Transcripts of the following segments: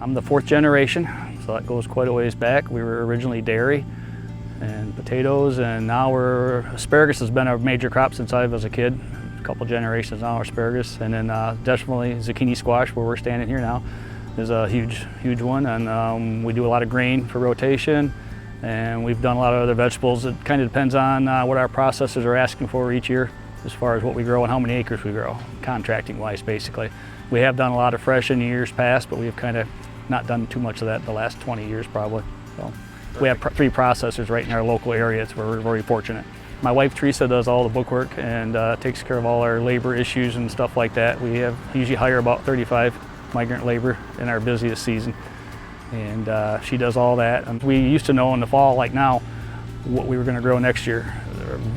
I'm the fourth generation, so that goes quite a ways back. We were originally dairy and potatoes, and now asparagus has been our major crop since I was a kid. A couple generations now, asparagus, and then definitely zucchini squash, where we're standing here now, is a huge one. And we do a lot of grain for rotation, and we've done a lot of other vegetables. It kind of depends on what our processors are asking for each year, as far as what we grow and how many acres we grow, contracting-wise, basically. We have done a lot of fresh in years past, but we've kind of not done too much of that the last 20 years, probably. So we have 3 processors right in our local area, so we're very fortunate. My wife Teresa does all the bookwork and takes care of all our labor issues and stuff like that. We usually hire about 35 migrant labor in our busiest season, and she does all that. And we used to know in the fall, like now, what we were going to grow next year.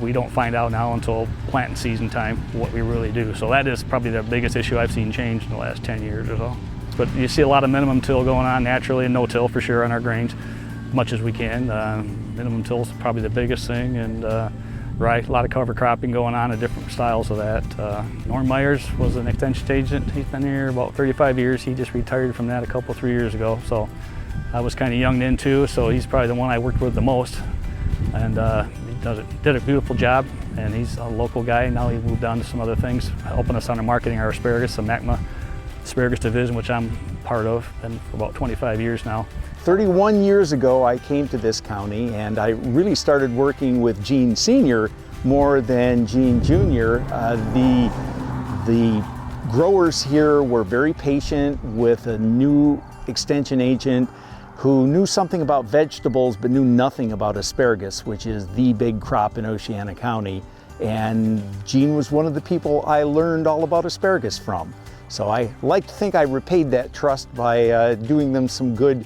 We don't find out now until planting season time what we really do. So that is probably the biggest issue I've seen change in the last 10 years or so. But you see a lot of minimum till going on naturally, and no-till for sure on our grains, much as we can. Minimum till is probably the biggest thing, and right, a lot of cover cropping going on in different styles of that. Norm Myers was an extension agent. He's been here about 35 years. He just retired from that 3 years ago. So I was kind of young then too, so he's probably the one I worked with the most. And he did a beautiful job, and he's a local guy. Now he moved on to some other things, helping us on our marketing our asparagus, the MACMA asparagus division, which I'm part of, and for about 25 years now. 31 years ago, I came to this county, and I really started working with Gene Sr. more than Gene Jr. The growers here were very patient with a new extension agent who knew something about vegetables but knew nothing about asparagus, which is the big crop in Oceana County. And Gene was one of the people I learned all about asparagus from. So I like to think I repaid that trust by doing them some good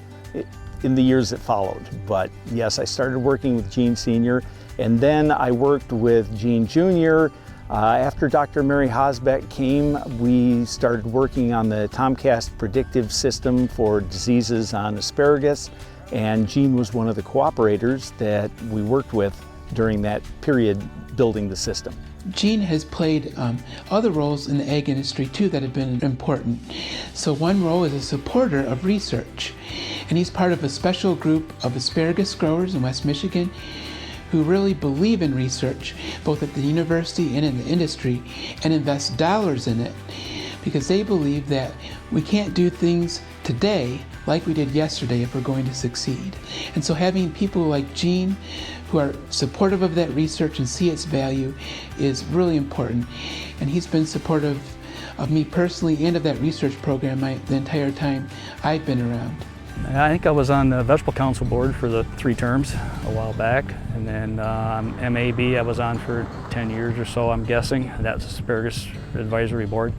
in the years that followed. But yes, I started working with Gene Sr., and then I worked with Gene Jr. After Dr. Mary Hosbeck came, we started working on the Tomcast predictive system for diseases on asparagus, and Gene was one of the cooperators that we worked with during that period building the system. Gene has played other roles in the ag industry too that have been important. So one role is a supporter of research, and he's part of a special group of asparagus growers in West Michigan who really believe in research, both at the university and in the industry, and invest dollars in it because they believe that we can't do things today like we did yesterday if we're going to succeed. And so having people like Gene who are supportive of that research and see its value is really important. And he's been supportive of me personally and of that research program the entire time I've been around. I think I was on the Vegetable Council board for the 3 terms a while back, and then MAB I was on for 10 years or so, I'm guessing. That's Asparagus Advisory Board.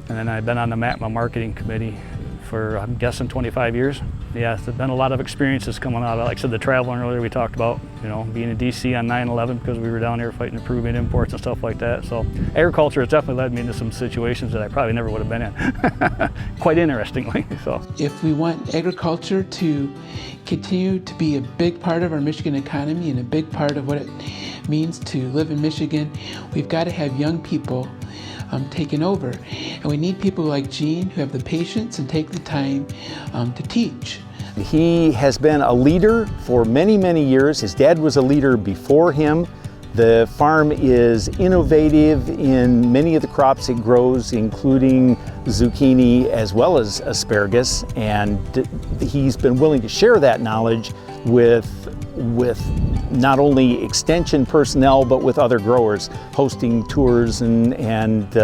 And then I've been on the MACMA Marketing Committee for, I'm guessing, 25 years. Yeah, there's been a lot of experiences coming out. Like I said, the traveling earlier we talked about, you know, being in DC on 9/11 because we were down here fighting the Peruvian imports and stuff like that. So agriculture has definitely led me into some situations that I probably never would have been in, quite interestingly. So if we want agriculture to continue to be a big part of our Michigan economy and a big part of what it means to live in Michigan, we've got to have young people taken over. And we need people like Gene who have the patience and take the time to teach. He has been a leader for many, many years. His dad was a leader before him. The farm is innovative in many of the crops it grows, including zucchini as well as asparagus, and he's been willing to share that knowledge with not only extension personnel but with other growers, hosting tours and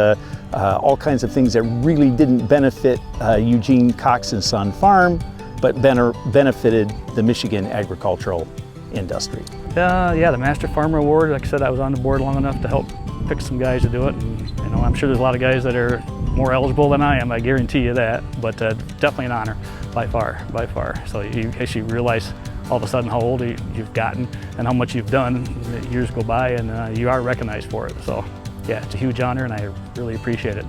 all kinds of things that really didn't benefit Eugene Kokx and Son Farm, but benefited the Michigan agricultural industry. Yeah, the Master Farmer Award, like I said, I was on the board long enough to help pick some guys to do it. And, you know, I'm sure there's a lot of guys that are more eligible than I am, I guarantee you that, but definitely an honor, by far. So you actually realize all of a sudden how old you've gotten and how much you've done. Years go by and you are recognized for it. So yeah, it's a huge honor and I really appreciate it.